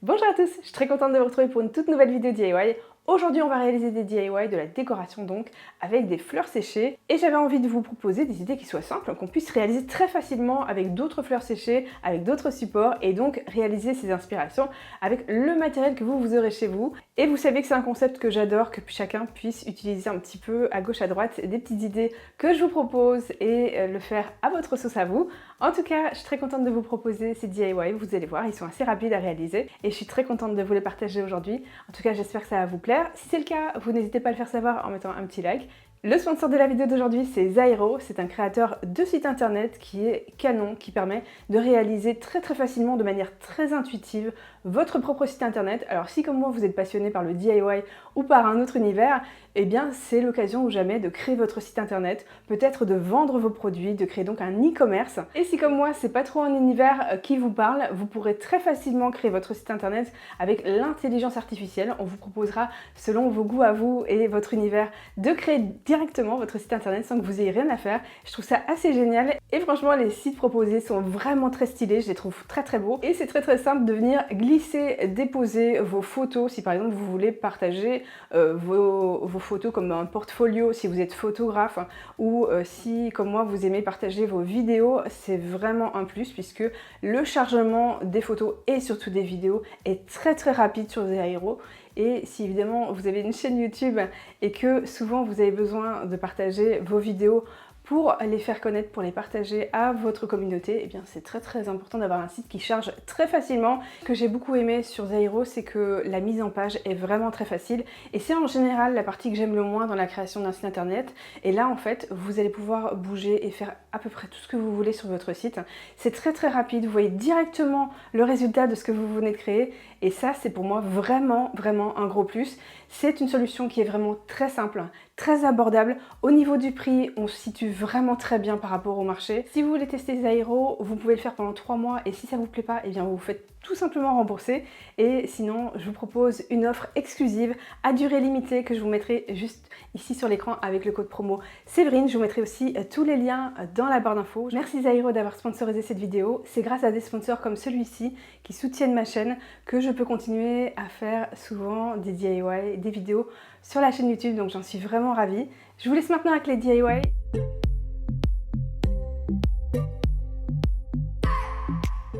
Bonjour à tous, je suis très contente de vous retrouver pour une toute nouvelle vidéo DIY. Aujourd'hui, on va réaliser des DIY, de la décoration donc, avec des fleurs séchées. Et j'avais envie de vous proposer des idées qui soient simples, qu'on puisse réaliser très facilement avec d'autres fleurs séchées, avec d'autres supports, et donc réaliser ces inspirations avec le matériel que vous aurez chez vous. Et vous savez que c'est un concept que j'adore, que chacun puisse utiliser un petit peu à gauche à droite, des petites idées que je vous propose et le faire à votre sauce à vous. En tout cas, je suis très contente de vous proposer ces DIY, vous allez voir, ils sont assez rapides à réaliser et je suis très contente de vous les partager aujourd'hui. En tout cas, j'espère que ça va vous plaire. Si c'est le cas, vous n'hésitez pas à le faire savoir en mettant un petit like. Le sponsor de la vidéo d'aujourd'hui, c'est Zairo. C'est un créateur de site internet qui est canon, qui permet de réaliser très facilement, de manière très intuitive, votre propre site internet. Alors si comme moi vous êtes passionné par le DIY ou par un autre univers, eh bien c'est l'occasion ou jamais de créer votre site internet, peut-être de vendre vos produits, de créer donc un e-commerce. Et si comme moi c'est pas trop un univers qui vous parle, vous pourrez très facilement créer votre site internet avec l'intelligence artificielle. On vous proposera selon vos goûts à vous et votre univers de créer directement votre site internet sans que vous ayez rien à faire. Je trouve ça assez génial et franchement les sites proposés sont vraiment très stylés, je les trouve très beaux et c'est très simple de venir glisser, déposer vos photos si par exemple vous voulez partager vos photos comme un portfolio si vous êtes photographe ou si comme moi vous aimez partager vos vidéos, c'est vraiment un plus puisque le chargement des photos et surtout des vidéos est très rapide sur Zairo. Et si évidemment vous avez une chaîne YouTube et que souvent vous avez besoin de partager vos vidéos pour les faire connaître, pour les partager à votre communauté, eh bien c'est très important d'avoir un site qui charge très facilement. Ce que j'ai beaucoup aimé sur Zairo, c'est que la mise en page est vraiment très facile et c'est en général la partie que j'aime le moins dans la création d'un site internet. Et là en fait, vous allez pouvoir bouger et faire à peu près tout ce que vous voulez sur votre site. C'est très rapide, vous voyez directement le résultat de ce que vous venez de créer et ça c'est pour moi vraiment un gros plus. C'est une solution qui est vraiment très simple, très abordable. Au niveau du prix, on se situe vraiment très bien par rapport au marché. Si vous voulez tester Zairo, vous pouvez le faire pendant 3 mois et si ça vous plaît pas, eh bien vous vous faites tout simplement rembourser. Et sinon, je vous propose une offre exclusive à durée limitée que je vous mettrai juste ici sur l'écran avec le code promo Séverine. Je vous mettrai aussi tous les liens dans la barre d'infos. Merci Zairo d'avoir sponsorisé cette vidéo. C'est grâce à des sponsors comme celui-ci qui soutiennent ma chaîne que je peux continuer à faire souvent des DIY, des vidéos sur la chaîne YouTube, donc j'en suis vraiment ravie. Je vous laisse maintenant avec les DIY.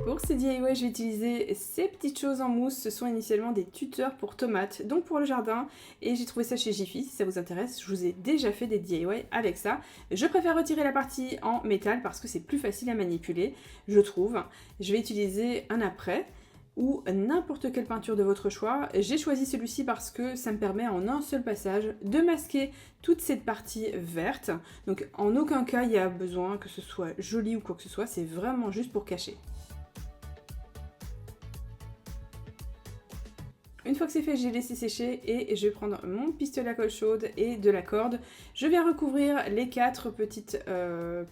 Pour ces DIY, je vais utiliser ces petites choses en mousse. Ce sont initialement des tuteurs pour tomates, donc pour le jardin. Et j'ai trouvé ça chez Jiffy, si ça vous intéresse. Je vous ai déjà fait des DIY avec ça. Je préfère retirer la partie en métal parce que c'est plus facile à manipuler, je trouve. Je vais utiliser un apprêt ou n'importe quelle peinture de votre choix. J'ai choisi celui-ci parce que ça me permet en un seul passage de masquer toute cette partie verte. Donc en aucun cas il y a besoin que ce soit joli ou quoi que ce soit, c'est vraiment juste pour cacher. Une fois que c'est fait, j'ai laissé sécher et je vais prendre mon pistolet à colle chaude et de la corde. Je vais recouvrir les 4 petites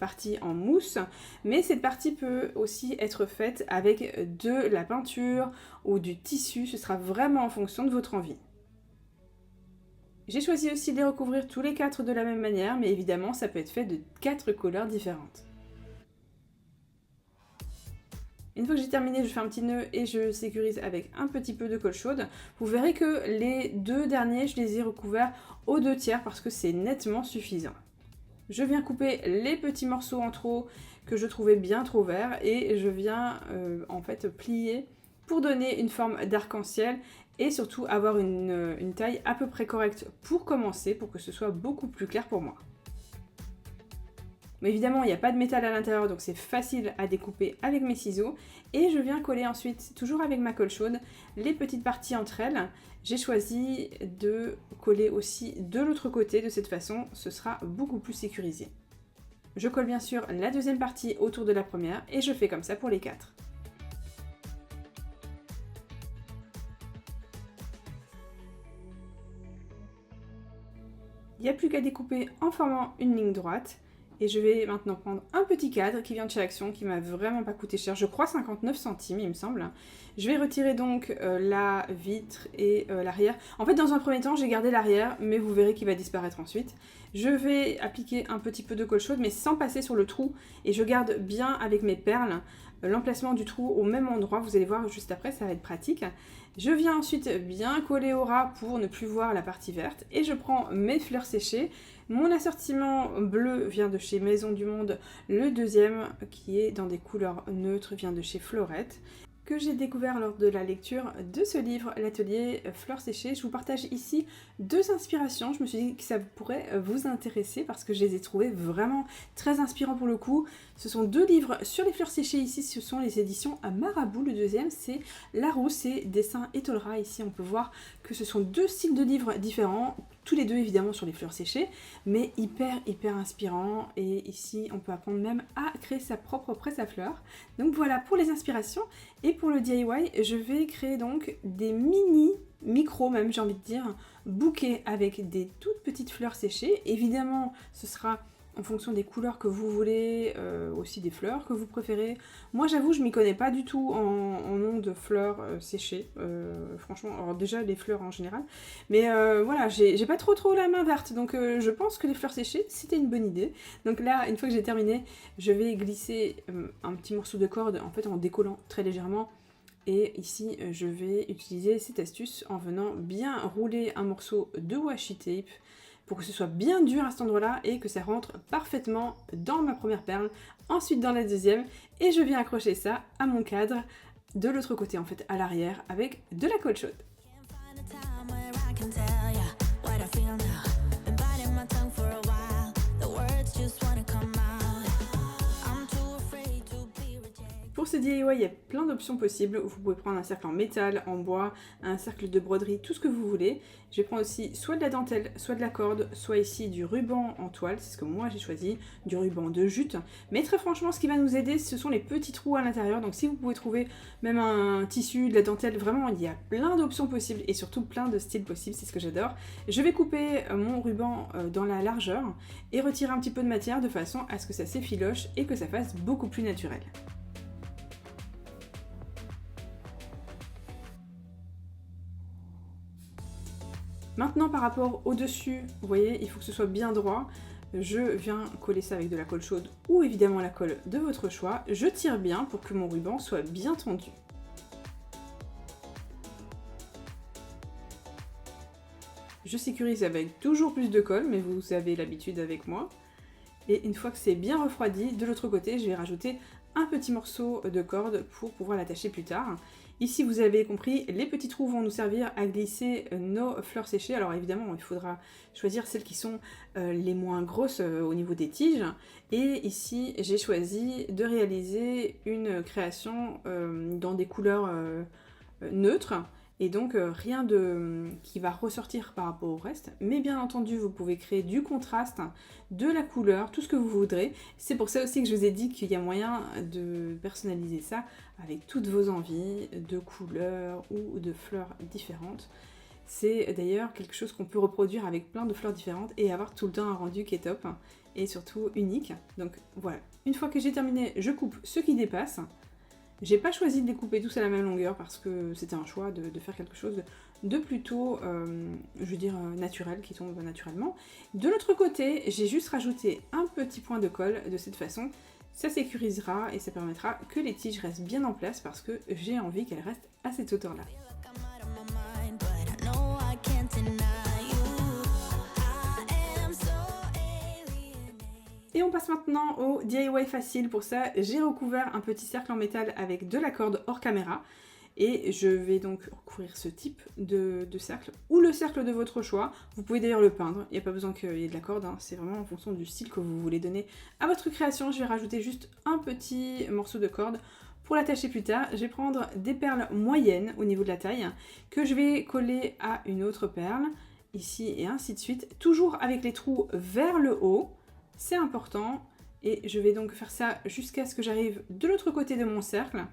parties en mousse, mais cette partie peut aussi être faite avec de la peinture ou du tissu, ce sera vraiment en fonction de votre envie. J'ai choisi aussi de les recouvrir tous les 4 de la même manière, mais évidemment ça peut être fait de 4 couleurs différentes. Une fois que j'ai terminé, je fais un petit nœud et je sécurise avec un petit peu de colle chaude. Vous verrez que les 2 derniers, je les ai recouverts aux 2/3 parce que c'est nettement suffisant. Je viens couper les petits morceaux en trop que je trouvais bien trop verts et je viens en fait plier pour donner une forme d'arc-en-ciel et surtout avoir une taille à peu près correcte pour commencer, pour que ce soit beaucoup plus clair pour moi. Mais évidemment, il n'y a pas de métal à l'intérieur, donc c'est facile à découper avec mes ciseaux. Et je viens coller ensuite, toujours avec ma colle chaude, les petites parties entre elles. J'ai choisi de coller aussi de l'autre côté, de cette façon, ce sera beaucoup plus sécurisé. Je colle bien sûr la deuxième partie autour de la première, et je fais comme ça pour les 4. Il n'y a plus qu'à découper en formant une ligne droite. Et je vais maintenant prendre un petit cadre qui vient de chez Action, qui m'a vraiment pas coûté cher, je crois 59 centimes il me semble. Je vais retirer donc la vitre et l'arrière. En fait dans un premier temps j'ai gardé l'arrière, mais vous verrez qu'il va disparaître ensuite. Je vais appliquer un petit peu de colle chaude, mais sans passer sur le trou, et je garde bien avec mes perles l'emplacement du trou au même endroit. Vous allez voir juste après, ça va être pratique. Je viens ensuite bien coller au ras pour ne plus voir la partie verte. Et je prends mes fleurs séchées. Mon assortiment bleu vient de chez Maison du Monde. Le deuxième, qui est dans des couleurs neutres, vient de chez Florette, que j'ai découvert lors de la lecture de ce livre, l'atelier Fleurs séchées. Je vous partage ici 2 inspirations. Je me suis dit que ça pourrait vous intéresser parce que je les ai trouvés vraiment très inspirants pour le coup. Ce sont 2 livres sur les fleurs séchées. Ici, ce sont les éditions Marabout. Le deuxième, c'est Larousse et Dessin et Tolera. Ici, on peut voir que ce sont 2 styles de livres différents. Tous les 2 évidemment sur les fleurs séchées, mais hyper inspirants. Et ici, on peut apprendre même à créer sa propre presse à fleurs. Donc voilà pour les inspirations. Et pour le DIY, je vais créer donc des micro même, j'ai envie de dire, bouquets avec des toutes petites fleurs séchées. Évidemment, ce sera en fonction des couleurs que vous voulez, aussi des fleurs que vous préférez. Moi j'avoue, je m'y connais pas du tout en nom de fleurs séchées, franchement, alors déjà les fleurs en général, mais voilà, j'ai pas trop la main verte, donc je pense que les fleurs séchées, c'était une bonne idée. Donc là, une fois que j'ai terminé, je vais glisser un petit morceau de corde, en fait en décollant très légèrement. Et ici, je vais utiliser cette astuce en venant bien rouler un morceau de washi tape pour que ce soit bien dur à cet endroit-là et que ça rentre parfaitement dans ma première perle, ensuite dans la deuxième, et je viens accrocher ça à mon cadre de l'autre côté, en fait, à l'arrière, avec de la colle chaude. Pour ce DIY, il y a plein d'options possibles. Vous pouvez prendre un cercle en métal, en bois, un cercle de broderie, tout ce que vous voulez. Je vais prendre aussi soit de la dentelle, soit de la corde, soit ici du ruban en toile, c'est ce que moi j'ai choisi, du ruban de jute. Mais très franchement, ce qui va nous aider, ce sont les petits trous à l'intérieur. Donc si vous pouvez trouver même un tissu, de la dentelle, vraiment il y a plein d'options possibles et surtout plein de styles possibles, c'est ce que j'adore. Je vais couper mon ruban dans la largeur et retirer un petit peu de matière de façon à ce que ça s'effiloche et que ça fasse beaucoup plus naturel. Maintenant, par rapport au dessus, vous voyez, il faut que ce soit bien droit. Je viens coller ça avec de la colle chaude ou évidemment la colle de votre choix. Je tire bien pour que mon ruban soit bien tendu. Je sécurise avec toujours plus de colle, mais vous avez l'habitude avec moi. Et une fois que c'est bien refroidi, de l'autre côté, je vais rajouter un petit morceau de corde pour pouvoir l'attacher plus tard. Ici, vous avez compris, les petits trous vont nous servir à glisser nos fleurs séchées. Alors évidemment, il faudra choisir celles qui sont les moins grosses au niveau des tiges. Et ici, j'ai choisi de réaliser une création dans des couleurs neutres. Et donc rien qui va ressortir par rapport au reste, mais bien entendu vous pouvez créer du contraste, de la couleur, tout ce que vous voudrez. C'est pour ça aussi que je vous ai dit qu'il y a moyen de personnaliser ça avec toutes vos envies de couleurs ou de fleurs différentes. C'est d'ailleurs quelque chose qu'on peut reproduire avec plein de fleurs différentes et avoir tout le temps un rendu qui est top et surtout unique. Donc voilà, une fois que j'ai terminé, je coupe ce qui dépasse. J'ai pas choisi de les couper tous à la même longueur parce que c'était un choix de faire quelque chose de plutôt, je veux dire, naturel, qui tombe naturellement. De l'autre côté, j'ai juste rajouté un petit point de colle de cette façon. Ça sécurisera et ça permettra que les tiges restent bien en place parce que j'ai envie qu'elles restent à cette hauteur-là. Et on passe maintenant au DIY facile. Pour ça, j'ai recouvert un petit cercle en métal avec de la corde hors caméra. Et je vais donc recouvrir ce type de cercle, ou le cercle de votre choix. Vous pouvez d'ailleurs le peindre, il n'y a pas besoin qu'il y ait de la corde, hein. C'est vraiment en fonction du style que vous voulez donner à votre création. Je vais rajouter juste un petit morceau de corde pour l'attacher plus tard. Je vais prendre des perles moyennes au niveau de la taille, que je vais coller à une autre perle, ici et ainsi de suite, toujours avec les trous vers le haut. C'est important, et je vais donc faire ça jusqu'à ce que j'arrive de l'autre côté de mon cercle.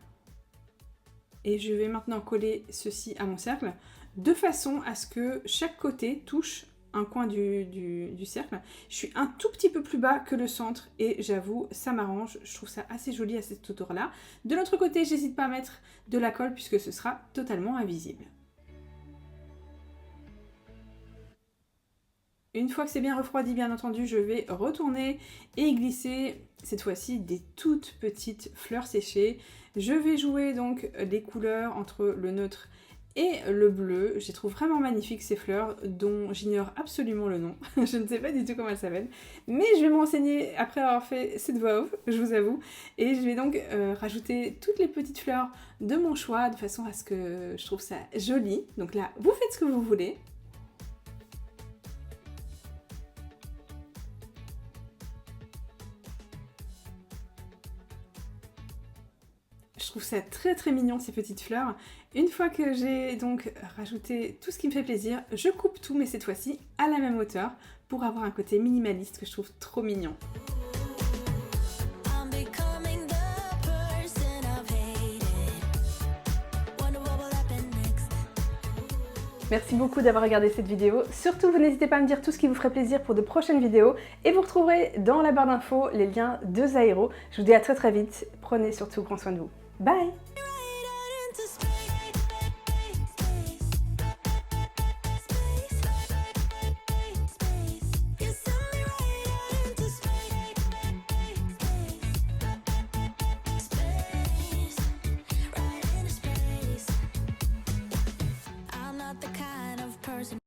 Et je vais maintenant coller ceci à mon cercle, de façon à ce que chaque côté touche un coin du cercle. Je suis un tout petit peu plus bas que le centre, et j'avoue, ça m'arrange, je trouve ça assez joli à cette hauteur-là. De l'autre côté, j'hésite pas à mettre de la colle, puisque ce sera totalement invisible. Une fois que c'est bien refroidi, bien entendu, je vais retourner et glisser cette fois-ci des toutes petites fleurs séchées. Je vais jouer donc les couleurs entre le neutre et le bleu. Je les trouve vraiment magnifiques ces fleurs dont j'ignore absolument le nom. Je ne sais pas du tout comment elles s'appellent. Mais je vais me renseigner après avoir fait cette voix off, je vous avoue. Et je vais donc rajouter toutes les petites fleurs de mon choix de façon à ce que je trouve ça joli. Donc là, vous faites ce que vous voulez. Je trouve ça très très mignon ces petites fleurs. Une fois que j'ai donc rajouté tout ce qui me fait plaisir, je coupe tout mais cette fois-ci à la même hauteur pour avoir un côté minimaliste que je trouve trop mignon. Merci beaucoup d'avoir regardé cette vidéo. Surtout, vous n'hésitez pas à me dire tout ce qui vous ferait plaisir pour de prochaines vidéos. Et vous retrouverez dans la barre d'infos les liens de Zairo. Je vous dis à très très vite. Prenez surtout grand soin de vous. Bye!